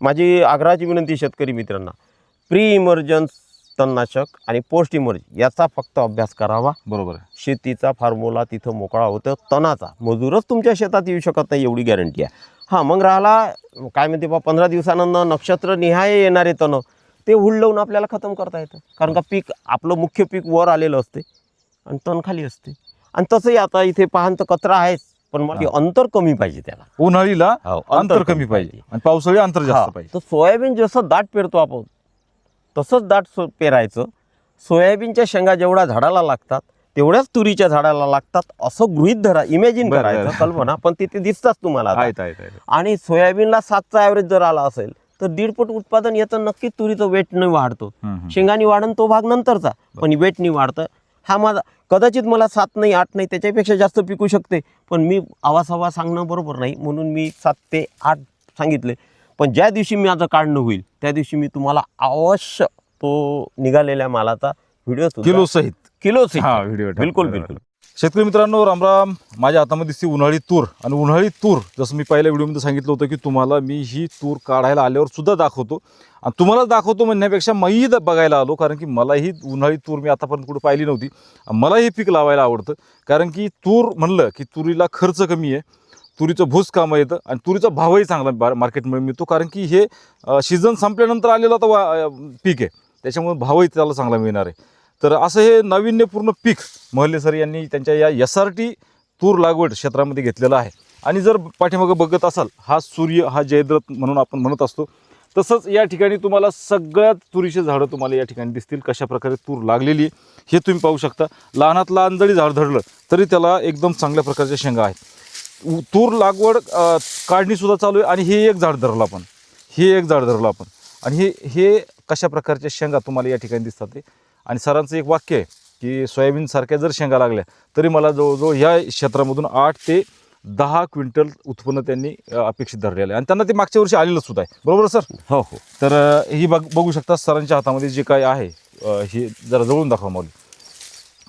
माझी आग्रहाची विनंती शेतकरी मित्रांना, प्री इमर्जन्स तणनाशक आणि पोस्ट इमर्ज याचा फक्त अभ्यास करावा. बरोबर आहे. शेतीचा फॉर्म्युला तिथं मोकळा होतं. तणाचा मजूरच तुमच्या शेतात येऊ शकत नाही एवढी गॅरंटी आहे. हां, मग राहिला काय म्हणते बा 15 दिवसानंतर नक्षत्र निहाय येणारे तण, ते हुल लावून आपल्याला खतम करता येतं. कारण का पीक आपलं मुख्य पीक वर आलेलं असते आणि तण खाली असते. आणि तसंही आता इथे पाहन तर कचरा आहेच, पण मला अंतर कमी पाहिजे त्याला. उन्हाळीला अंतर कमी पाहिजे आणि पावसाळी अंतर जास्त पाहिजे. तर सोयाबीन जसं दाट पेरतो आपण तसंच दाट पेरायचं. सोयाबीनच्या शेंगा जेवढ्या झाडाला लागतात तेवढ्याच तुरीच्या झाडाला लागतात असं गृहीत धरा, इमॅजिन करायचं, कल्पना. पण तिथे दिसतात तुम्हाला आता. आणि सोयाबीनला 7चा ॲव्हरेज जर आला असेल तर 1.5 पट उत्पादन येतं. नक्कीच तुरीचं वेटने वाढतो, शेंगानी वाढन तो भाग नंतरचा, पण वेटनी वाढतं. हा माझा कदाचित मला 7 नाही 8 नाही त्याच्यापेक्षा जास्त पिकू शकते, पण मी आवाज सांगणं बरोबर नाही म्हणून मी 7 ते 8 सांगितले. पण ज्या दिवशी मी आता काढणं होईल त्या दिवशी मी तुम्हाला अवश्य तो निघालेल्या मालाचा व्हिडिओ किलो सहित व्हिडिओ बिलकुल. शेतकरी मित्रांनो, रामराम. माझ्या हातामध्ये दिसते उन्हाळी तूर. आणि उन्हाळी तूर जसं मी पहिल्या व्हिडिओमध्ये सांगितलं होतं की तुम्हाला मी ही तूर काढायला आल्यावर सुद्धा दाखवतो. आणि तुम्हाला दाखवतो म्हणण्यापेक्षा मीही बघायला आलो, कारण की मला ही उन्हाळी तूर मी आतापर्यंत कुठं पाहिली नव्हती. मला हे पीक लावायला आवडतं, कारण की तूर म्हणलं की तुरीला खर्च कमी आहे, तुरीचं भूस कामं येतं आणि तुरीचा भावही चांगला मार्केटमध्ये मिळतो. कारण की हे सीझन संपल्यानंतर आलेलं आता पीक आहे, त्याच्यामुळे भावही त्याला चांगला मिळणार आहे. तर असं हे नाविन्यपूर्ण पीक मोहल्ले सर यांनी त्यांच्या या SRT तूर लागवड क्षेत्रामध्ये घेतलेलं आहे. आणि जर पाठीमागं बघत असाल, हा सूर्य हा जयद्रथ म्हणून आपण म्हणत असतो, तसंच या ठिकाणी तुम्हाला सगळ्यात तुरीचे झाडं तुम्हाला या ठिकाणी दिसतील. कशा प्रकारे तूर लागलेली आहे हे तुम्ही पाहू शकता. लहानात लहान जरी झाड धरलं तरी त्याला एकदम चांगल्या प्रकारच्या शेंगा आहेत. तूर लागवड काढणीसुद्धा चालू आहे. आणि हे एक झाड धरलं आपण, आणि हे कशा प्रकारच्या शेंगा तुम्हाला या ठिकाणी दिसतात ते. आणि सरांचं एक वाक्य आहे की सोयाबीनसारख्या जर शेंगा लागल्या तरी मला जवळजवळ या क्षेत्रामधून 8 ते 10 क्विंटल उत्पन्न त्यांनी अपेक्षित धरलेलं आहे. आणि त्यांना ते मागच्या वर्षी आलेलं सुद्धा आहे. बरोबर सर? हो. तर ही बघू शकता सरांच्या हातामध्ये जे काय आहे, हे जरा जवळून दाखवा मला.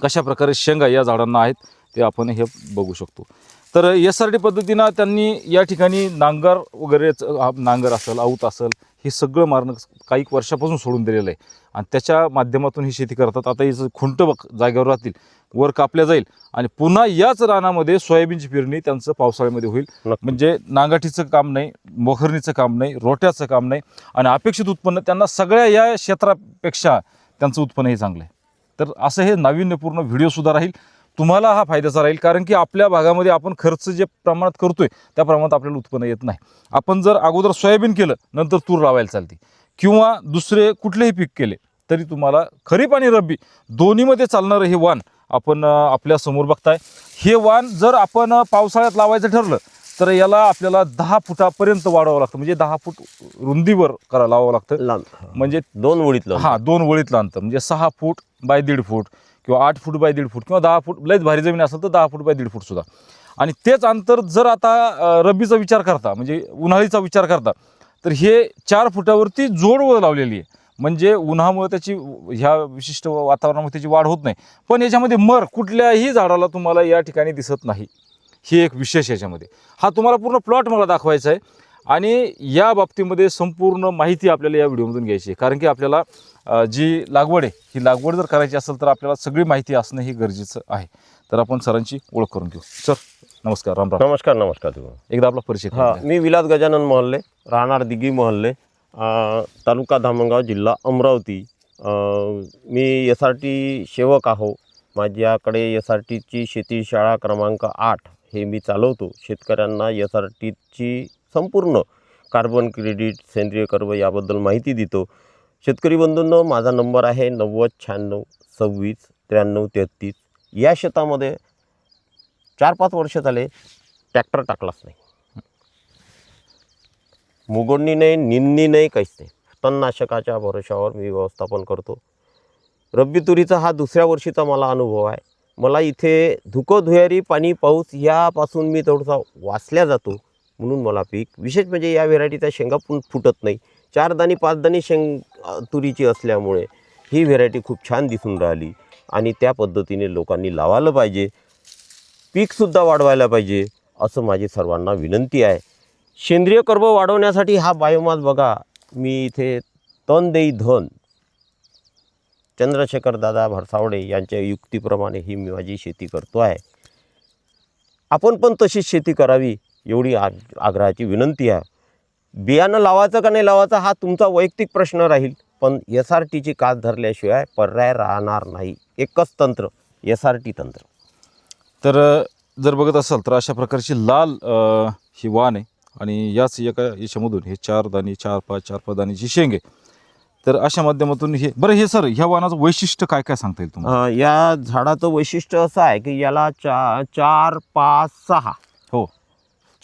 कशा प्रकारे शेंगा या झाडांना आहेत ते आपण हे बघू शकतो. तर SRT पद्धतीनं त्यांनी या ठिकाणी नांगर वगैरे, नांगर असेल, आऊत असेल, हे सगळं मारणं काही वर्षापासून सोडून दिलेलं आहे. आणि त्याच्या माध्यमातून ही शेती करतात. आता याचं खुंट जागेवर राहतील, वर कापल्या जाईल आणि पुन्हा याच रानामध्ये सोयाबीनची पेरणी त्यांचं पावसाळ्यामध्ये होईल. म्हणजे नांगाठीचं काम नाही, मोखरणीचं काम नाही, रोट्याचं काम नाही. आणि अपेक्षित उत्पन्न त्यांना सगळ्या या क्षेत्रापेक्षा त्यांचं उत्पन्नही चांगलं आहे. तर असं हे नाविन्यपूर्ण व्हिडिओसुद्धा राहील. तुम्हाला हा फायद्याचा राहील, कारण की आपल्या भागामध्ये आपण खर्च जे प्रमाणात करतोय त्या प्रमाणात आपल्याला उत्पन्न येत नाही. आपण जर अगोदर सोयाबीन केलं नंतर तूर लावायला चालते, किंवा दुसरे कुठलेही पीक केले तरी तुम्हाला खरीप आणि रब्बी दोन्हीमध्ये चालणारं हे वाण आपण आपल्या समोर बघताय. हे वाण जर आपण पावसाळ्यात लावायचं ठरलं तर याला आपल्याला 10 फुटापर्यंत वाढवावं लागतं. म्हणजे 10 फूट रुंदीवर लावावं लागतं. म्हणजे 2 ओळीतलं 2 ओळीतलं अंतर, म्हणजे 6 फूट बाय 1.5 फूट किंवा 8 फूट बाय 1.5 फूट किंवा 10 फूट, लयच भारी जमीन असेल तर 10 फूट बाय 1.5 फूट सुद्धा. आणि तेच अंतर जर आता रब्बीचा विचार करता, म्हणजे उन्हाळीचा विचार करता, तर हे 4 फुटावरती जोड लावलेली आहे. म्हणजे उन्हामुळे त्याची, ह्या विशिष्ट वातावरणामुळे त्याची वाढ होत नाही. पण याच्यामध्ये मर कुठल्याही झाडाला तुम्हाला या ठिकाणी दिसत नाही. हे एक विशेष याच्यामध्ये. हा तुम्हाला पूर्ण प्लॉट मला दाखवायचा आहे आणि या बाबतीमध्ये संपूर्ण माहिती आपल्याला या व्हिडिओमधून घ्यायची आहे. कारण की आपल्याला जी लागवड आहे ही लागवड जर करायची असेल तर आपल्याला सगळी माहिती असणं हे गरजेचं आहे. तर आपण सरांची ओळख करून घेऊ. सर नमस्कार. राम राम. नमस्कार. एकदा आपला परिचय. मी विलास गजानन मोहल्ले, राहणार दिघी मोहल्ले, तालुका धामणगाव, जिल्हा अमरावती. मी SRT सेवक आहो. माझ्याकडे SRTची शेती शाळा क्रमांक 8 हे मी चालवतो. शेतकऱ्यांना SRTची संपूर्ण कार्बन क्रेडिट, सेंद्रिय कर्ब याबद्दल माहिती देतो. शेतकरी बंधूंनो, माझा नंबर आहे 90 96 26 93 33. या शेतामध्ये 4-5 वर्ष झाले ट्रॅक्टर टाकलाच नाही, मुगोडणी नाही, निंदणी नाही, काहीच नाही. तणनाशकाच्या भरोशावर मी व्यवस्थापन करतो. रब्बी तुरीचा हा 2ऱ्या वर्षीचा मला अनुभव आहे. मला इथे धुकं धुयारी, पाणी, पाऊस यापासून मी थोडासा वाचल्या जातो, म्हणून मला पीक विशेष म्हणजे या व्हेरायटीचा शेंगा पण फुटत नाही. 4 दाणी 5 दाणी तुरीची असल्यामुळे ही व्हेरायटी खूप छान दिसून राहिली. आणि त्या पद्धतीने लोकांनी लावायला पाहिजे, पीकसुद्धा वाढवायला पाहिजे, असं माझी सर्वांना विनंती आहे. सेंद्रिय कर्ब वाढवण्यासाठी हा बायोमास बघा, मी इथे तन देई धन चंद्रशेखर दादा भरसावडे यांच्या युक्तीप्रमाणे ही मी माझी शेती करतो आहे. आपण पण तशीच शेती करावी एवढी आग्रहाची विनंती आहे. बियाणं लावायचं का नाही लावायचं हा तुमचा वैयक्तिक प्रश्न राहील, पण SRTची कास धरल्याशिवाय पर्याय राहणार नाही. एकच तंत्र, SRT तंत्र. तर जर बघत असाल तर अशा प्रकारची लाल ही वाण आहे आणि याच एका याच्यामधून हे 4 दाणे 4-5 दाण्याची शेंग आहे. तर अशा माध्यमातून हे बरं, हे सर ह्या वाणाचं वैशिष्ट्य काय काय सांगता येईल तुम्हाला? या झाडाचं वैशिष्ट्य असं आहे की याला 4, 5, 6 हो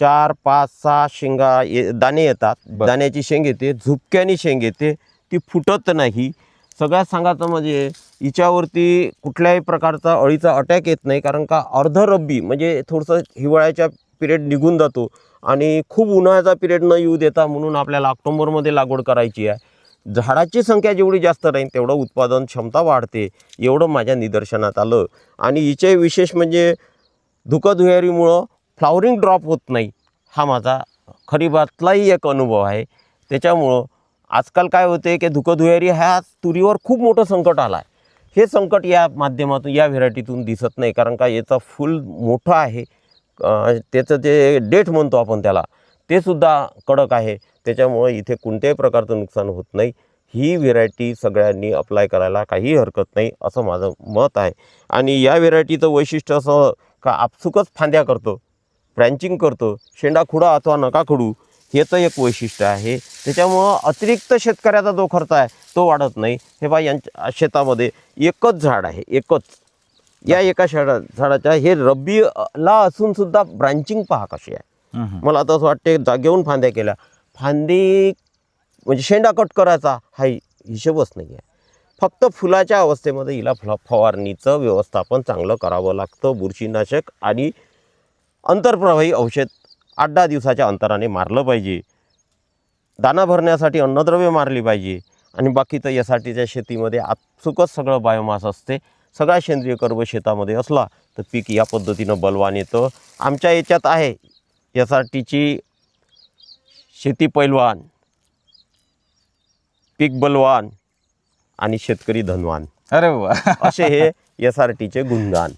4, 5, 6 शेंगा दाणे येतात. बरं. दाण्याची शेंग येते, झुपक्यानी शेंग येते, ती फुटत नाही. सगळ्यात सांगायचं म्हणजे हिच्यावरती कुठल्याही प्रकारचा अळीचा अटॅक येत नाही, कारण का अर्ध रब्बी म्हणजे थोडंसं हिवाळ्याच्या पिरियड निघून जातो आणि खूप उन्हाळ्याचा पिरियड न येऊ देता म्हणून आपल्याला ऑक्टोबरमध्ये लागवड करायची आहे. झाडाची संख्या जेवढी जास्त राहील तेवढं उत्पादन क्षमता वाढते, एवढं माझ्या निदर्शनात आलं. आणि हिचे विशेष म्हणजे धुकधुयारीमुळं फ्लावरिंग ड्रॉप होत नाही, हा माझा खरीबातलाही एक अनुभव आहे. त्याच्यामुळं आजकाल काय होते की धुकधुयारी ह्या तुरीवर खूप मोठं संकट आलं आहे. हे संकट या माध्यमातून या व्हेरायटीतून दिसत नाही, कारण का याचं फुल मोठं आहे, त्याचं जे डेट म्हणतो आपण त्याला ते सुद्धा कडक आहे. त्याच्यामुळं इथे कोणत्याही प्रकारचं नुकसान होत नाही. ही व्हेरायटी सगळ्यांनी अप्लाय करायला काही हरकत नाही असं माझं मत आहे. आणि या व्हेरायटीचं वैशिष्ट्य असं का आपसुकच फांद्या करतो, ब्रँचिंग करतो, शेंडा खुडा अथवा नका खडू, हेचं एक वैशिष्ट्य आहे. त्याच्यामुळं अतिरिक्त शेतकऱ्याचा जो खर्च आहे तो वाढत नाही. हे बा यांच्या शेतामध्ये एकच झाड आहे, एकच. या एका झाडाच्या हे रब्बीला असूनसुद्धा ब्रांचिंग पहा कशी आहे. मला आता असं वाटते जागेहून फांद्या केल्या, फांदी म्हणजे शेंडा कट करायचा हा हिशोबच नाही आहे. फक्त फुलाच्या अवस्थेमध्ये हिला फवारणीचं व्यवस्थापन चांगलं करावं लागतं. बुरशीनाशक आणि अंतरप्रवाही औषध 8-10 दिवसाच्या अंतराने मारलं पाहिजे. दाना भरण्यासाठी अन्नद्रव्य मारली पाहिजे. आणि बाकीचं यासाठीच्या शेतीमध्ये आपसुकच सगळं बायोमास असते. सगळा सेंद्रिय कर्ब शेतामध्ये असला तर पीक या पद्धतीनं बलवान येतं. आमच्या याच्यात आहे SRTची शेती पैलवान, पीक बलवान आणि शेतकरी धनवान, अरे वा असे हे SRTचे गुणगान.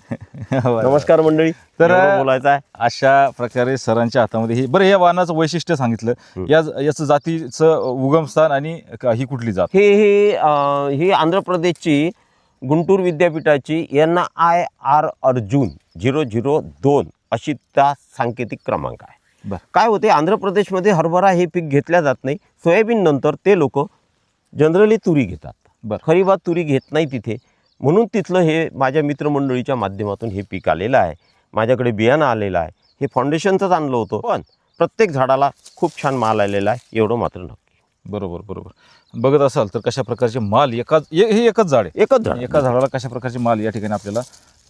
नमस्कार मंडळी. तर बोलायचं आहे अशा प्रकारे सरांच्या हातामध्ये ही बरं, या वाहनाचं वैशिष्ट्य सांगितलं. याचं जातीचं उगमस्थान आणि ही कुठली जात? ही आंध्र प्रदेशची गुंटूर विद्यापीठाची NIR अर्जुन 002 अशी त्या सांकेतिक क्रमांक आहे. काय होते, आंध्र प्रदेशमध्ये हरभरा हे पीक घेतल्या जात नाही. सोयाबीन नंतर ते लोक जनरली तुरी घेतात. खरीबात तुरी घेत नाही तिथे, म्हणून तिथलं हे माझ्या मित्रमंडळीच्या माध्यमातून हे पीक आलेलं आहे. माझ्याकडे बियाणं आलेलं आहे. हे फाउंडेशनचंच आणलं होतं, पण प्रत्येक झाडाला खूप छान माल आलेला आहे, एवढं मात्र नक्की. बरोबर बरोबर. बघत असाल तर कशा प्रकारचे माल हे एकच झाड आहे, एकच झाड, एका झाडाला कशा प्रकारचे माल या ठिकाणी आपल्याला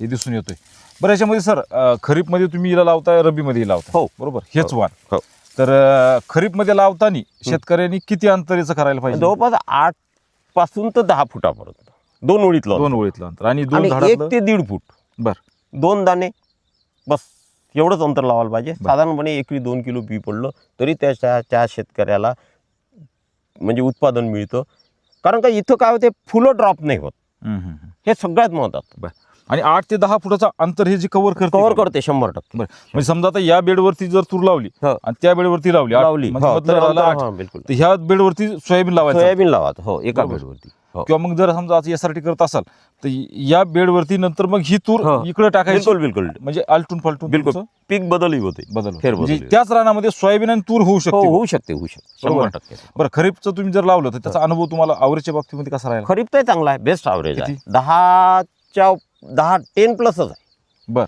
हे दिसून येतोय. बरं, याच्यामध्ये सर खरीपमध्ये तुम्ही हिला लावताय, रब्बीमध्ये लावताय? हो बरोबर, हेच वाण. हो. तर खरीपमध्ये लावताना शेतकऱ्यांनी किती अंतर याचं करायला पाहिजे? जवळपास 8 पासून तर 10 फुटापर्यंत 2 ओळीतलं अंतर आणि 1 ते 1.5 फूट. बरं, 2 दाणे बस, एवढंच अंतर लावायला पाहिजे. साधारणपणे एकरी 2 किलो बी पडलं तरी त्या शेतकऱ्याला म्हणजे उत्पादन मिळतं. कारण का इथं काय होते, फुलं ड्रॉप नाही होत, हे सगळ्यात महत्त्वाचं. आणि 8 ते 10 फुटाचं अंतर हे जे कव्हर करते 100%. म्हणजे समजा आता या बेडवरती जर तूर लावली आणि त्या बेडवरती लावली, तर ह्या बेडवरती सोयाबीन लावायचं. हो, एका बेडवरती. किंवा मग जर समजा यासाठी करत असाल तर या बेडवरती नंतर मग ही तूर इकडे टाकायची. बिलकुल म्हणजे आलटून पालटून बिलकुल पीक बदलही होते. म्हणजे त्याच रानामध्ये सोयाबीन आणि तूर होऊ शकते. होऊ शकते 100%. बरं, खरीपचं तुम्ही जर लावलं तर त्याचा अनुभव तुम्हाला आवरेजच्या बाबतीमध्ये कसा राहील? खरीप तर चांगला आहे, बेस्ट आवरेज आहे. 10 प्लसच आहे. बर.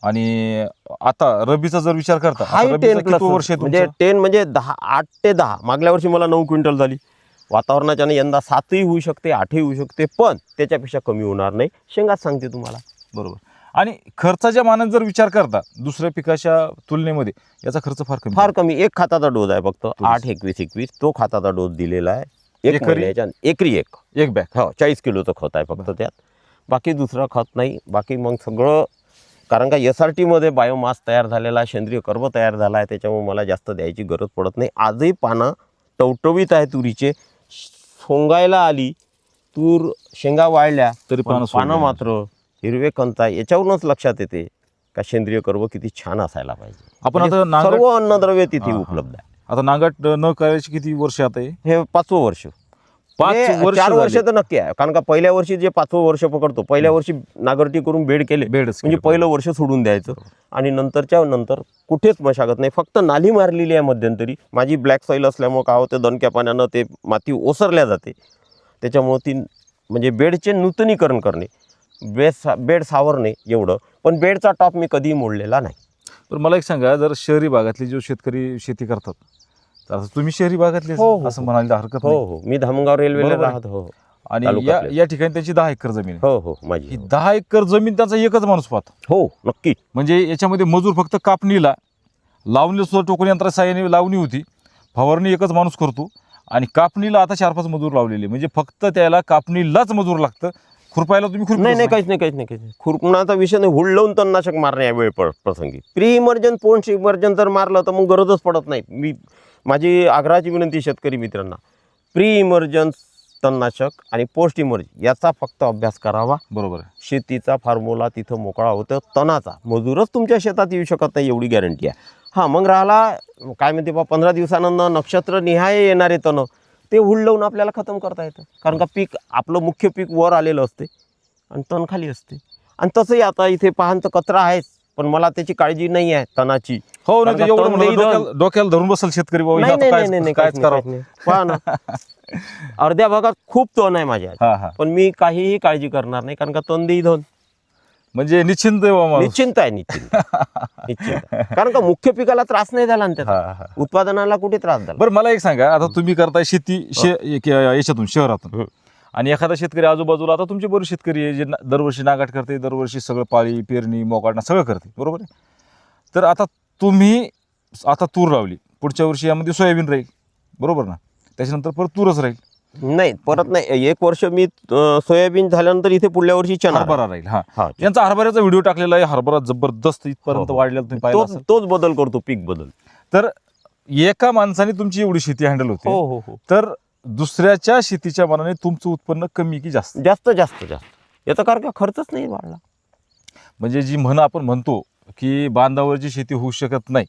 आणि आता रब्बीचा जर विचार करता, 10 प्लस म्हणजे 10 म्हणजे 8 ते 10. मागल्या वर्षी मला 9 क्विंटल झाली. वातावरणाच्याने यंदा 7ही होऊ शकते, 8ही होऊ शकते, पण त्याच्यापेक्षा कमी होणार नाही. शेंगाच सांगते तुम्हाला. बरोबर. आणि खर्चाच्या मानात जर विचार करता दुसऱ्या पिकाच्या तुलनेमध्ये याचा खर्च फार कमी. एक खाताचा डोस आहे फक्त 8-21-21 तो खाताचा डोस दिलेला आहे. एकरी एक बॅग. हो, 40 किलोचं खत आहे फक्त त्यात. बाकी दुसरं खत नाही. बाकी मग सगळं कारण का SRT मध्ये बायोमास तयार झालेला आहे, सेंद्रिय कर्ब तयार झाला आहे, त्याच्यामुळे मला जास्त द्यायची गरज पडत नाही. आजही पानं टवटवीत आहे तुरीचे, सोंगायला आली तूर, शेंगा वाळल्या तरी पण पानं पानं सोडली. मात्र हिरवे कंचा. याच्यावरूनच लक्षात येते का सेंद्रिय कर्ब किती छान असायला पाहिजे. आपण म्हणजे आता नांगट- सर्व अन्नद्रव्य तिथे हा, हा. उपलब्ध आहे. आता नांगट न करायची किती वर्ष आता हे 5वं वर्ष. 4 वर्ष तर नक्की आहे, कारण का पहिल्या वर्षी जे 5वं वर्ष पकडतो, पहिल्या वर्षी नागरटी करून बेड केले बेडच म्हणजे पहिलं वर्ष सोडून द्यायचं आणि नंतर कुठेच मशागत नाही. फक्त नाली मारलेली आहे मध्यंतरी. माझी ब्लॅक सॉईल असल्यामुळं काय होतं, दणक्या पाण्यानं ते माती ओसरल्या जाते, त्याच्यामुळं ती म्हणजे बेडचे नूतनीकरण करणे, बेड सावरणे एवढं. पण बेडचा टॉप मी कधीही मोडलेला नाही. पण मला एक सांगा, जर शहरी भागातले जो शेतकरी शेती करतात, तर आता तुम्ही शहरी भागातले हो, हो. असं म्हणायला हरकत हो नाही. हो, मी धामणगाव रेल्वेला बरोबर आहे. राहत. हो आणि तालुक्यातले. या ठिकाणी त्यांची 10 एकर जमीन आहे. हो हो, ही माझी. 10 एकर जमीन त्यांचा एकच माणूस पाहतो. हो नक्की. म्हणजे याच्यामध्ये मजूर फक्त कापणीला, लावणीला सुद्धा टोकन यंत्रा साहाय्याने लावणी होती, फवारणी एकच माणूस करतो आणि कापणीला आता 4-5 मजूर लावलेले. म्हणजे फक्त त्याला कापणीलाच मजूर लागतं. खुरपायला तुम्ही खुरपतच नाही काहीच नाही. खुरपणाचा विषय नाही. हुड लावून तणनाशक मारणे या वेळ प्रसंगी. प्री इमर्जन, पोस्ट इमर्जन जर मारलं तर मग गरजच पडत नाही. माझी आग्रहाची विनंती शेतकरी मित्रांना, प्री इमर्जन्स तणनाशक आणि पोस्ट इमर्जन याचा फक्त अभ्यास करावा. बरोबर आहे. शेतीचा फॉर्म्युला तिथं मोकळा होतं. तणाचा मजूरच तुमच्या शेतात येऊ शकत नाही एवढी गॅरंटी आहे. हां, मग राहिला काय म्हणते बा 15 दिवसानंतर नक्षत्र निहाय येणारे तण, ते हुड लावून आपल्याला खतम करता येतं. कारण का पीक, आपलं मुख्य पीक वर आलेलं असते आणि तण खाली असते. आणि तसंही आता इथे पाहन तर कचरा आहेच, पण मला त्याची काळजी नाही आहे तणाची. हो, कारण नाही का एवढं तण म्हणलं देईन. डोक्याला धरून बसल शेतकरी बाबा, नाही आता नाही कायच- नाही नाही, कायच काहीच करावं. नाही. पहा ना, अर्ध्या भागात खूप तण आहे माझ्या, हा हा, पण मी काहीही काळजी करणार नाही. कारण का तण देई धन. म्हणजे निश्चिंत आहे बाबा माणूस. निश्चिंत आहे, निश्चिंत. कारण का मुख्य पिकाला त्रास नाही झाला ना त्याचा, हा, हा. उत्पादनाला कुठे त्रास झाला. बरं, मला एक सांगा, आता तुम्ही करताय शेती याच्यातून, शहरातून, हं. आणि एखादा शेतकरी आजूबाजूला, आता तुमचे बरेच शेतकरी आहे जे दरवर्षी नागाट करते, दरवर्षी सगळं पाळी पेरणी मोकाडणं सगळं करते, बरोबर आहे. तर आता तुम्ही आता तूर लावली, पुढच्या वर्षी यामध्ये सोयाबीन राहील, बरोबर ना, त्याच्यानंतर परत तूरच राहील, नाही परत नाही. 1 वर्ष मी सोयाबीन झाल्यानंतर इथे पुढल्या वर्षी चणा हरभरा राहील. हा, हा, यांचा हरभऱ्याचा व्हिडिओ टाकलेला आहे, हरभरा जबरदस्त इथपर्यंत हो. वाढलेला तुम्ही पाहिला असेल. तोच बदल करतो, पीक बदल. तर एका माणसाने तुमची एवढी शेती हँडल होते, हो हो हो, तर दुसऱ्याच्या शेतीच्या मानाने तुमचं उत्पन्न कमी की जास्त? जास्त जास्त जास्त. याचा कारण का खर्चच नाही वाढला. म्हणजे जी म्हण आपण म्हणतो की बांधावरची शेती होऊ शकत नाही,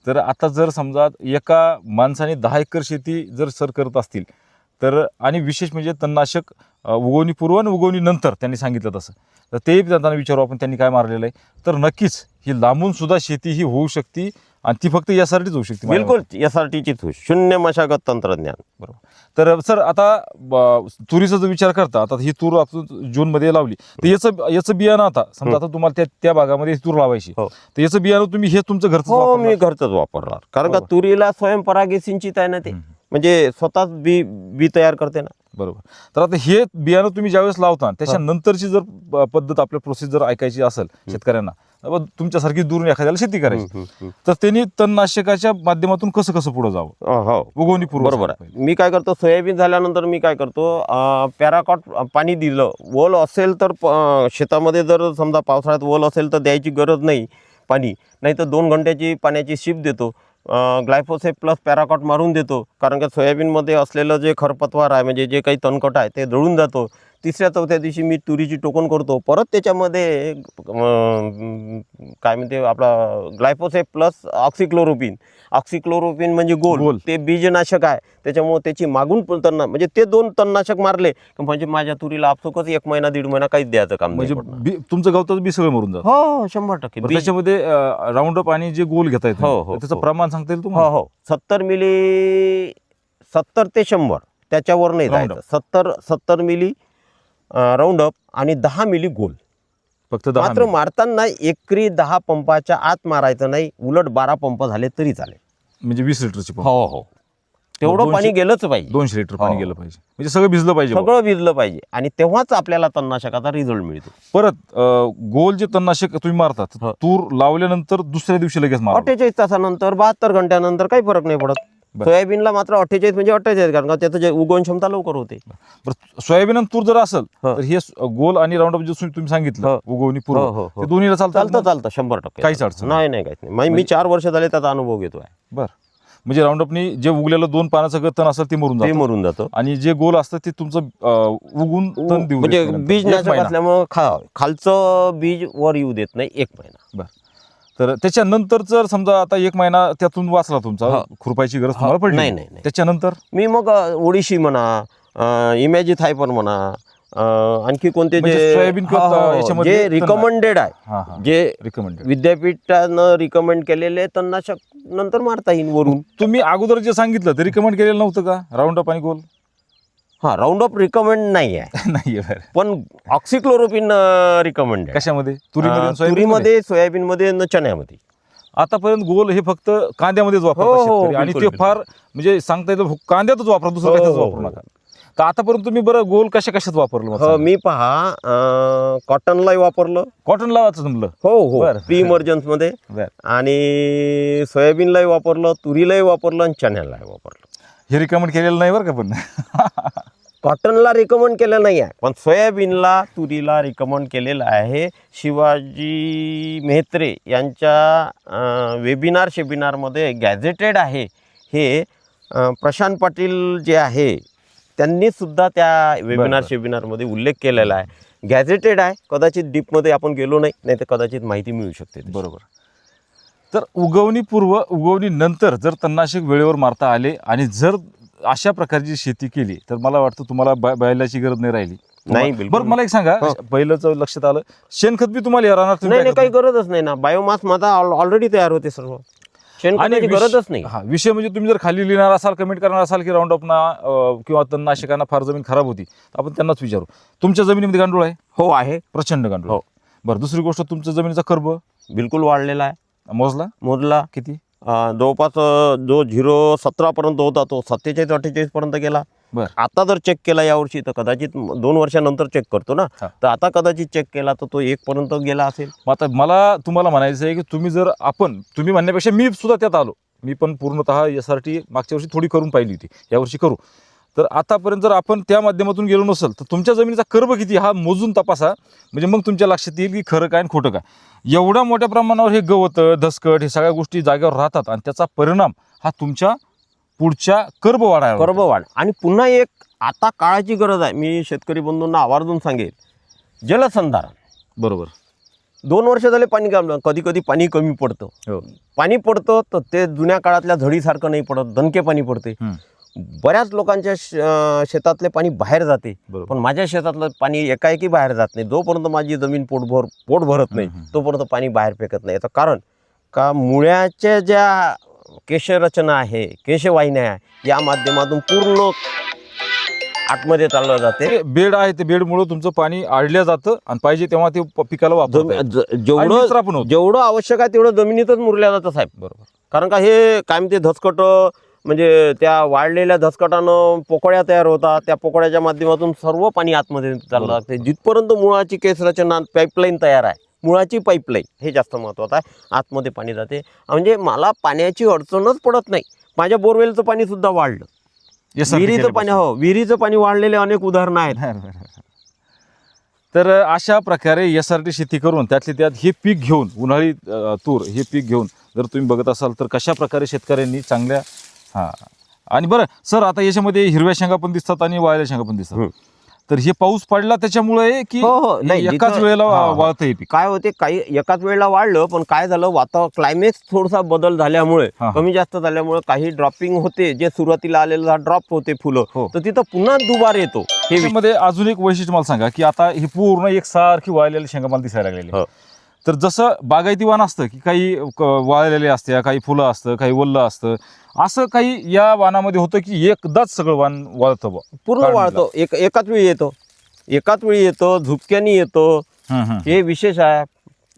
तर आता जर समजा एका माणसाने 10 एकर शेती जर सर करत असतील, तर आणि विशेष म्हणजे तणनाशक उगवणीपूर्व आणि उगवणीनंतर त्यांनी सांगितलं तसं, तर तेही त्यांना विचारू आपण त्यांनी काय मारलेलं आहे. तर नक्कीच ही लांबून सुद्धा शेती ही होऊ शकते आणि ती फक्त यासाठीच होऊ शकते. बिलकुल SRTचीच होईल, शून्य मशागत तंत्रज्ञान. बरोबर. तर सर आता तुरीचा जो विचार करता, आता ही तूर आपण जूनमध्ये लावली, तर याचं बियाणं आता समजा आता तुम्हाला त्या भागामध्ये तूर लावायची, हो. तर याचं बियाणं तुम्ही हे तुमचं घरचं हो, वापरणार? मी घरचंच वापरणार. कारण का बरोबर. तुरीला स्वयंपरागी सिंचित आहे ना ते, हम्म. म्हणजे स्वतःच बी तयार करते ना. बरोबर. तर आता हे बियाणं तुम्ही ज्यावेळेस लावता, त्याच्यानंतरची जर पद्धत आपल्या प्रोसेस जर ऐकायची असेल शेतकऱ्यांना, तुमच्यासारखी दुरून एखाद्याला शेती करायची, तर त्यांनी तणनाशकाच्या माध्यमातून कसं कसं पुढे जावं? हो, उगवणीपूर्व बरोबर आहे. मी काय करतो, सोयाबीन झाल्यानंतर मी काय करतो, पॅराकॉट पाणी दिलं. वल असेल तर शेतामध्ये जर समजा पावसाळ्यात वल असेल तर द्यायची गरज नाही पाणी, नाही तर 2 घंट्याची पाण्याची शिप देतो. ग्लायफोसेट प्लस पॅराकॉट मारून देतो. कारण का सोयाबीनमध्ये असलेलं जे खरपतवार आहे, म्हणजे जे काही तणकट आहे ते जळून जातो. 3-4 दिवशी मी तुरीची टोकन करतो. परत त्याच्यामध्ये काय म्हणते आपला ग्लायफोसेट प्लस ऑक्सिक्लोरोपिन म्हणजे गोल, ते बीजनाशक आहे. त्याच्यामुळे त्याची मागून म्हणजे ते 2 तणनाशक मारले म्हणजे माझ्या तुरीला आपसुकच 1 महिना 1.5 महिना काहीच द्यायचं काम नाही म्हणजे पडणार. तुमचं गवताचं बी सगळं मरून जातं. हो, 100% बरं, त्याच्यामध्ये राऊंडअप आणि जे गोल घेता येतं, हो, हो, त्याचं हो. प्रमाण सांगता येईल हो तुम्हाला? हो, 70 मिली, 70 ते 100 त्याच्यावर नाही जायचं. 70 मिली राऊंडअप आणि 10 मिली गोल. फक्त 10 मात्र मारताना एकरी 10 पंपाच्या आत मारायचं नाही, उलट 12 पंप झाले तरी चालेल. म्हणजे 20 लिटरची पंप. हो हो, तेवढं 200 पाणी गेलंच पाहिजे. 200 लिटर पाणी हो. गेलं पाहिजे, म्हणजे सगळं भिजलं पाहिजे. सगळं भिजलं पाहिजे आणि तेव्हाच आपल्याला तणनाशकाचा रिझल्ट मिळतो. परत गोल जे तणनाशक तुम्ही मारतात, हो. तूर लावल्यानंतर दुसऱ्या दिवशी लगेच मारा. 48 तासानंतर, 72 घंट्यानंतर काही फरक नाही पडत. सोयाबीनला मात्र 48 म्हणजे 48, कारण का त्याचं जे उगवण क्षमता लवकर होते. बरं, सोयाबीन आणि तूर जर असेल हो. तर हे गोल आणि राऊंडअप जे तुम्ही सांगितलं हो. उगवणी हो, पूर्व हो, हो. ते दोन्हीला चालतं. चालतं 100%. काहीच अडचण नाही काहीच नाही. म्हणजे मी 4 वर्ष झाले त्याचा अनुभव घेतोय. बरं, म्हणजे राऊंडअपनी जे उगलेलं 2 पानाचं तण असेल ते मरून जातं आणि जे गोल असतं ते तुमचं उगून तण देऊ म्हणजे देत नाही नंतर. बीज एक नाशक महिना. असल्यामुळे खालचं बीज वर येऊ देत नाही 1 महिना. बरं, तर त्याच्यानंतर जर समजा आता 1 महिना त्यातून वाचला तुमचा, हो. खुरपायची गरज हो. तुम्हाला पडली नाही, नाही. नाही. त्याच्यानंतर मी मग ओडिशी म्हणा, इमॅजिथायपन म्हणा, आणखी कोणते म्हणजे जे सोयाबीन किंवा याच्यामध्ये जे तण- रिकमेंडेड आहे, हा हा जे रिकमेंडेड. विद्यापीठानं रिकमेंड केलेले तणनाशक नंतर मारता येईल वरून. तुम्ही अगोदर जे सांगितलं ते रिकमेंड केलेलं नव्हतं का, राऊंडअप आणि गोल? हा, राऊंड अप रिकमेंड नाही आहे, नाहीये. बरं, पण ऑक्सिक्लोरोपिन रिकमेंडेड. कशामध्ये? तुरीमध्ये आणि सोयाबीनमध्ये? तुरीमध्ये, सोयाबीनमध्ये आणि चण्यामध्ये. आतापर्यंत गोल हे फक्त कांद्यामध्येच हो, वापरतात हो, शेतकरी, आणि बिलकुल, ते फार म्हणजे सांगता येतं कांद्यातच वापरा, दुसरं हो, कशाच हो, वापरू हो. नका. तर आतापर्यंत तुम्ही बरं गोल कशात वापरलं मला हो, सांगा. मी पहा कॉटनलाही वापरलं. कॉटन लावायचं जमलं. हो, बरं. प्री इमर्जन्स मध्ये. बरं, आणि सोयाबीनलाही वापरलं, तुरीलाही वापरलं आणि चण्यालाही वापरलं. हे रिकमेंड केलेलं नाही बरं का पण. कॉटनला रिकमेंड केलं नाही आहे, पण सोयाबीनला, तुरीला रिकमेंड केलेलं आहे. शिवाजी मेहत्रे यांच्या वेबिनारमध्ये गॅझेटेड आहे हे. प्रशांत पाटील जे आहे त्यांनी सुद्धा त्या वेबिनारमध्ये उल्लेख केलेला आहे. गॅझेटेड आहे. कदाचित डीपमध्ये आपण गेलो नाही तर कदाचित माहिती मिळू शकते. बरोबर. तर उगवणी पूर्व, उगवणी नंतर जर तणनाशक वेळेवर मारता आले आणि जर अशा प्रकारची शेती केली तर मला वाटतं तुम्हाला बैलाची गरज नाही राहिली. नाही, बिलकुल. बरं, मला एक सांगा, बैलाचं लक्षात आलं, शेणखत बी तुम्हाला राहणार नाही, काही गरजच नाही ना. बायोमास माझा ऑलरेडी तयार होते सर्व. शेणखताची गरजच नाही. हा विषय म्हणजे तुम्ही जर खाली लिहिणार असाल, कमेंट करणार असाल की राऊंडअपना किंवा तणनाशकांना फार जमीन खराब होती, तर आपण त्यांनाच विचारू. तुमच्या जमिनीमध्ये गांडूळ आहे? हो, आहे. प्रचंड गांडूळ. हो. बरं, दुसरी गोष्ट, तुमच्या जमिनीचा कर्ब बिलकुल वाढलेला आहे. मोजला किती? जवळपास जो 0.17 पर्यंत होता तो 47-48 पर्यंत गेला. बरं. आता जर चेक केला यावर्षी तर कदाचित 2 वर्षानंतर चेक करतो ना, हा. तर आता कदाचित चेक केला तर तो 1 पर्यंत गेला असेल. मग आता मला तुम्हाला म्हणायचं आहे की तुम्ही म्हणण्यापेक्षा मी सुद्धा त्यात आलो. मी पण पूर्णतः यासाठी मागच्या वर्षी थोडी करून पाहिली होती, यावर्षी करू. तर आतापर्यंत जर आपण त्या माध्यमातून गेलो नसेल तर तुमच्या जमिनीचा कर्ब किती हा मोजून तपासा, म्हणजे मग तुमच्या लक्षात येईल की खरं काय आणि खोटं काय. एवढ्या मोठ्या प्रमाणावर हे गवत, धसकट, हे सगळ्या गोष्टी जागेवर राहतात आणि त्याचा परिणाम हा तुमच्या पुढच्या कर्ब वाढ. आणि पुन्हा एक आता काळाची गरज आहे, मी शेतकरी बंधूंना आवर्जून सांगेल, जलसंधारण. बरोबर. 2 वर्ष झाले पाणी घालणं, कधी कधी पाणी कमी पडतं. हो. पाणी पडतं तर ते जुन्या काळातल्या झडीसारखं नाही पडत, दणके पाणी पडते. बऱ्याच लोकांच्या शेतातले पाणी बाहेर जाते, पण माझ्या शेतातलं पाणी एकाएकी बाहेर जात नाही. जोपर्यंत माझी जमीन पोट भरत नाही तोपर्यंत पाणी बाहेर फेकत नाही. याचं कारण का मुळ्याच्या ज्या केशरचना आहे, केशवाहिन्या आहे, या माध्यमातून पूर्ण आतमध्ये चाललं जाते. बेड आहे, ते बेडमुळे तुमचं पाणी आडल्या जातं आणि पाहिजे तेव्हा ते पिकाला वापरतात. जेवढं आवश्यक आहे तेवढं जमिनीतच मुरल्या जातं साहेब. बरोबर. कारण का हे काय म्हणते धसकट, म्हणजे त्या वाढलेल्या धसकटानं पोकळ्या तयार होतात. त्या पोकळ्याच्या माध्यमातून सर्व पाणी आतमध्ये चाललं लागते. जिथपर्यंत मुळाची केसरचना पाईपलाईन तयार आहे, मुळाची पाईपलाईन हे जास्त महत्त्वाचं आहे, आतमध्ये पाणी जाते. म्हणजे मला पाण्याची अडचणच पडत नाही. माझ्या बोरवेलचं पाणी सुद्धा वाढलं, विहिरीचं पाणी. हो, विहिरीचं पाणी वाढलेले अनेक उदाहरणं आहेत. तर अशा प्रकारे SRT शेती करून त्यातली त्यात हे पीक घेऊन, उन्हाळी तूर हे पीक घेऊन जर तुम्ही बघत असाल तर कशा प्रकारे शेतकऱ्यांनी चांगल्या आणि बरं सर, आता याच्यामध्ये हिरव्या शेंगा पण दिसतात आणि वाळल्या शेंगा पण दिसतात. तर हे पाऊस पडला त्याच्यामुळे की नाही, एकाच वेळेला वाळतं हे पीक? काय होते, काही एकाच वेळेला वाढलं, पण काय झालं, क्लायमेक्स थोडासा बदल झाल्यामुळे, कमी जास्त झाल्यामुळे काही ड्रॉपिंग होते. जे सुरुवातीला आलेला ड्रॉप होते फुलं, तर तिथं पुन्हा दुबार येतो. मध्ये अजून एक वैशिष्ट्य मला सांगा की आता ही पूर्ण एकसारखी वाळलेली शेंगा मला दिसायला लागलेली. तर जसं बागायती वाण असतं की काही वाळलेले असते, काही फुलं असतं, काही वल्लं असतं, असं काही या वाणामध्ये होतं की एकदाच सगळं वाण वाळतं, पूर्ण वाळतो, एकाच वेळी येतो, झुपक्यानी येतो. हे विशेष आहे,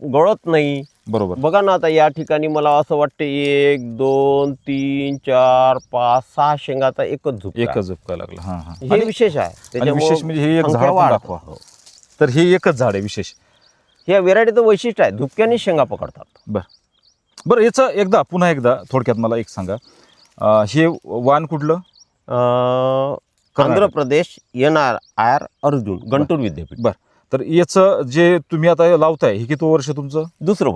गळत नाही. बरोबर. बघा ना, आता या ठिकाणी मला असं वाटतं 1 2 3 4 5 6 शेंगाचा एकच झुपका लागला. हे विशेष आहे. विशेष म्हणजे हे एक झाड पण दाखवा. तर हे एकच झाड आहे विशेष. या व्हेरायटीचं वैशिष्ट्य आहे, झुपक्याने शेंगा पकडतात. बरं, याचं पुन्हा एकदा थोडक्यात मला एक सांगा. हे वाण कुठलं? आंध्र प्रदेश NRI अर्जुन गंटूर विद्यापीठ. बर. तर याचं जे तुम्ही आता लावताय हे किती वर्ष तुमचं? दुसरं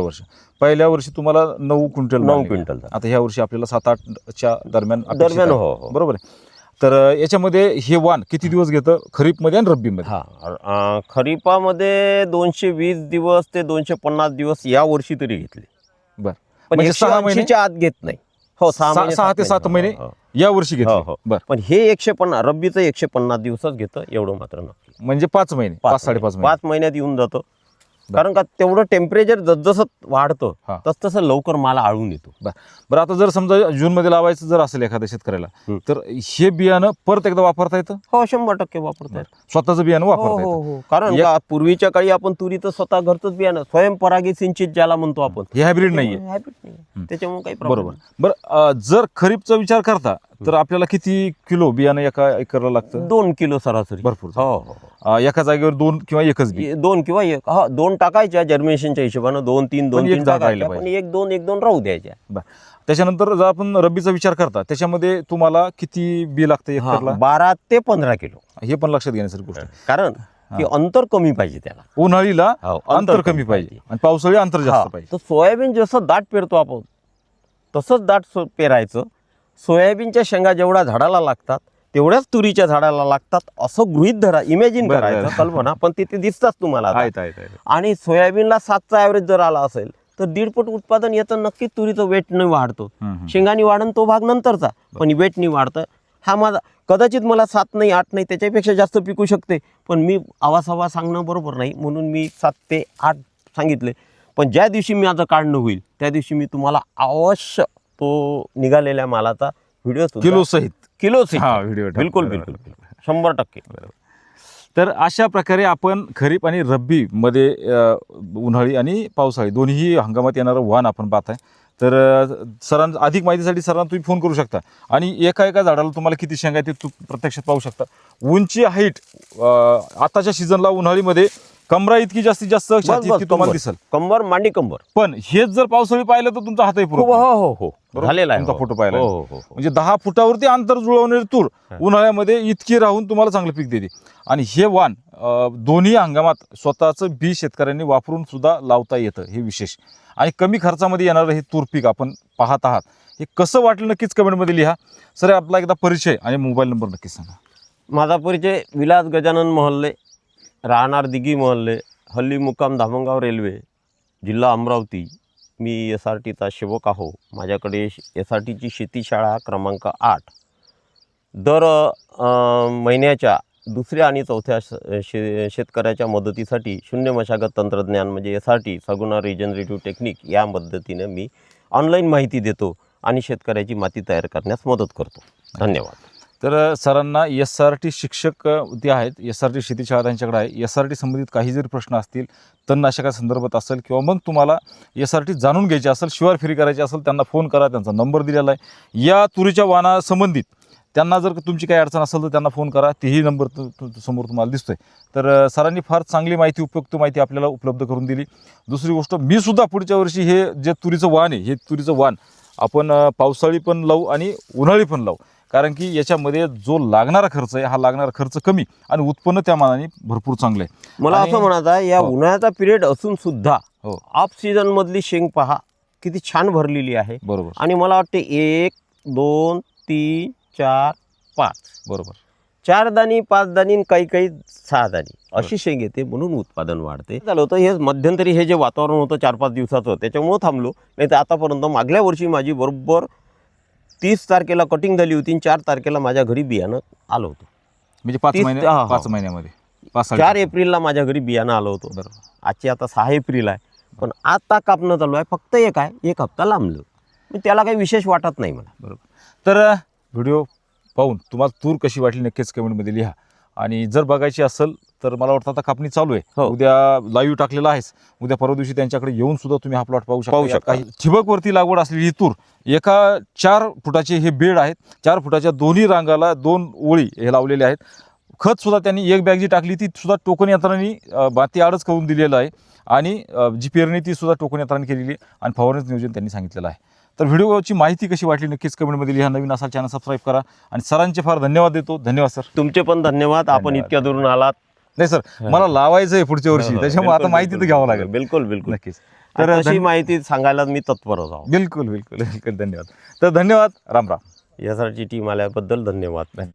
वर्ष. पहिल्या वर्षी तुम्हाला 9 क्विंटल 9 क्विंटल. आता ह्या वर्षी आपल्याला 7-8च्या दरम्यान अपेक्षित आहे. हो. बरोबर आहे. तर याच्यामध्ये हे वाण किती दिवस घेतं खरीपमध्ये आणि रब्बीमध्ये? हा, खरीपामध्ये 220 दिवस ते 250 दिवस या वर्षी तरी घेतले. बर. पण म्हणजे 6 महिन्याच्या आत घेत नाही. हो, 6 ते 7 महिने या वर्षी घेतले. बर. पण हे 150 रब्बीचं 150 दिवसच घेतं, एवढं मात्र नक्की. म्हणजे 5 महिने, 5-5.5 महिने. 5 महिन्यात येऊन जातं. कारण का तेवढं टेम्परेचर जसं वाढतं तसं लवकर माल आळून येतो. बरं, आता जर समजा जूनमध्ये लावायचं जर असेल एखाद्या शेतकऱ्याला, तर हे बियाणं परत एकदा वापरता येतं? हो, 100% वापरता येतं. स्वतःचं बियाणं वापरता येतं. हो. कारण का पूर्वीच्या काळी आपण तुरीचं स्वतः घरचंच बियाणं स्वयंपरागी सिंचित ज्याला म्हणतो आपण, हे हायब्रिड नाहीये. त्याच्यामुळे काही बरोबर. बरं, जर खरीपचा विचार करता तर आपल्याला किती किलो बियाणं एका एकरला लागतं? 2 किलो सरासरी. भरपूर. हो. एका जागेवर 2 किंवा एकच बी? 2 किंवा 1. 2 टाकायच्या जर्मिनेशनच्या हिशोबानं, 2-3 टाकायच्या, पण 1-2 राहू द्यायच्या. बरं. त्याच्यानंतर जर आपण रब्बीचा विचार करता त्याच्यामध्ये तुम्हाला किती बी लागतं एकरला? 12 ते 15 किलो. हे पण लक्षात घेण्यासारखी गोष्ट आहे. कारण की अंतर कमी पाहिजे त्याला. उन्हाळीला अंतर कमी पाहिजे आणि पावसाळी अंतर जास्त पाहिजे. तर सोयाबीन जसं दाट पेरतो आपण तसंच दाट पेरायचं. सोयाबीनच्या शेंगा जेवढ्या झाडाला लागतात तेवढ्याच तुरीच्या झाडाला लागतात असं गृहीत धरा. इमॅजिन करायचं, कल्पना. पण तिथे दिसतात तुम्हाला आता. आणि सोयाबीनला 7चा ॲव्हरेज जर आला असेल तर 1.5 पट उत्पादन येतं नक्कीच. तुरीचं वेटने वाढतो, शेंगानी वाढन तो भाग नंतरचा, पण वेटनी वाढतं. हा माझा कदाचित मला 7 नाही 8 नाही त्याच्यापेक्षा जास्त पिकू शकते, पण मी आवाज सांगणं बरोबर नाही म्हणून मी 7 ते 8 सांगितले. पण ज्या दिवशी माझं काढणं होईल त्या दिवशी मी तुम्हाला अवश्य तो निघालेल्या मालाचा व्हिडिओ किलो सहित व्हिडिओ बिलकुल 100%. तर अशा प्रकारे आपण खरीप आणि रब्बी मध्ये उन्हाळी आणि पावसाळी दोन्ही हंगामात येणारं वाण आपण पाहताय. तर सरांना अधिक माहितीसाठी सरांना तुम्ही फोन करू शकता आणि एका झाडाला तुम्हाला किती शेंगा आहेत ते प्रत्यक्षात पाहू शकता. उंची हाईट आताच्या सीझनला उन्हाळीमध्ये कमरा इतकी जास्तीत जास्त तुम्हाला दिसेल, कंबर मांडी कंबर. पण हेच जर पावसाळी पाहिलं तर तुमचा हातही पुरत. हो झालेला आहे फोटो पाहिला. म्हणजे 10 फुटावरती अंतर जुळवणारी तूर उन्हाळ्यामध्ये इतकी राहून तुम्हाला चांगलं पीक देते. आणि हे वाण दोन्ही हंगामात स्वतःचं बी शेतकऱ्यांनी वापरून सुद्धा लावता येतं, हे विशेष. आणि कमी खर्चामध्ये येणारं हे तूर पीक आपण पाहत आहात. हे कसं वाटलं नक्कीच कमेंटमध्ये लिहा. सर आपला एकदा परिचय आणि मोबाईल नंबर नक्कीच सांगा. माझा परिचय विलास गजानन मोहल्ले, राहणार दिघी मोहल्ले, हल्ली मुक्काम धामणगाव रेल्वे, जिल्हा अमरावती. मी SRTचा सेवक आहो. माझ्याकडे SRTची शेतीशाळा क्रमांक 8 दर महिन्याच्या 2ऱ्या आणि 4थ्या शेतकऱ्याच्या मदतीसाठी शून्य मशागत तंत्रज्ञान म्हणजे SRT सगुणा रिजनरेटिव्ह टेक्निक या पद्धतीने मी ऑनलाईन माहिती देतो आणि शेतकऱ्याची माती तयार करण्यास मदत करतो. धन्यवाद. तर सरांना SRT शिक्षक ते आहेत, SRT शेतीशाळा त्यांच्याकडे आहे. SRT संबंधित काही जरी प्रश्न असतील, तणनाशकासंदर्भात असेल किंवा मग तुम्हाला SRT जाणून घ्यायची असेल, शिवार फेरी करायची असेल, त्यांना फोन करा. त्यांचा नंबर दिलेला आहे. या तुरीच्या वाणासंबंधित त्यांना जर तुमची काही अडचण असेल तर त्यांना फोन करा. तेही नंबर समोर तुम्हाला दिसतोय. तर सरांनी फार चांगली माहिती, उपयुक्त माहिती आपल्याला उपलब्ध करून दिली. दुसरी गोष्ट, मी सुद्धा पुढच्या वर्षी हे जे तुरीचं वाण आहे, हे तुरीचं वाण आपण पावसाळी पण लावू आणि उन्हाळी पण लावू. कारण की याच्यामध्ये जो लागणारा खर्च आहे हा लागणारा खर्च कमी आणि उत्पन्न त्या मानाने भरपूर चांगलं आहे. मला असं म्हणायचं आहे, या उन्हाळ्याचा पिरियड असून सुद्धा ऑफ सीझन मधली शेंग पहा किती छान भरलेली आहे. बरोबर. आणि मला वाटते 1 2 3 4 5 बरोबर 4 दाणी 5 दाणी काही 6 दाणी अशी शेंग येते, म्हणून उत्पादन वाढते. झालं होतं हे मध्यंतरी हे जे वातावरण होतं 4-5 दिवसाचं त्याच्यामुळे थांबलो, नाही तर आतापर्यंत मागल्या वर्षी माझी बरोबर 30 तारखेला कटिंग झाली होती. 4 तारखेला माझ्या घरी बियाणं आलं होतं. म्हणजे 5 महिन्यामध्ये 4 एप्रिलला माझ्या घरी बियाणं आलं होतं. बरोबर. आजची आता 6 एप्रिल आहे, पण आता कापणं चालू आहे. फक्त एक आहे, 1 हप्ता लांबलं, त्याला काही विशेष वाटत नाही मला. बरोबर. तर व्हिडिओ पाहून तुम्हाला तूर कशी वाटली नक्कीच कमेंटमध्ये लिहा. आणि जर बघायची असेल तर मला वाटतं आता कापणी चालू आहे. उद्या लाईव्ह टाकलेला आहेच. उद्या परवा दिवशी त्यांच्याकडे येऊन सुद्धा तुम्ही हा प्लॉट पाहू शकता. ठिबकवरती लागवड असलेली ही तूर एका 4 फुटाचे हे बेड आहेत. 4 फुटाच्या दोन्ही रांगाला 2 ओळी हे लावलेले आहेत. खत सुद्धा त्यांनी एक बॅग जी टाकली ती सुद्धा टोकन यंत्रांनी माती आडच करून दिलेलं आहे. आणि जी पेरणी ती सुद्धा टोकन यंत्राने केलेली आणि फवारणीचं नियोजन त्यांनी सांगितलेलं आहे. तर व्हिडिओची माहिती कशी वाटली नक्कीच कमेंटमध्ये लिहा. नवीन असाल चॅनल सबस्क्राईब करा आणि सरांचे फार धन्यवाद देतो. धन्यवाद सर. तुमचे पण धन्यवाद. आपण धन्यवाद. इतक्या दुरून आलात. नाही सर, मला लावायचं आहे पुढच्या वर्षी, त्याच्यामुळे आता माहिती तर घ्यावं लागेल. बिलकुल बिलकुल. नक्कीच. तर अशी माहिती सांगायला मी तत्परच आहोत. बिलकुल बिलकुल बिलकुल. धन्यवाद. तर धन्यवाद. राम राम. यासाठी टीम आल्याबद्दल धन्यवाद.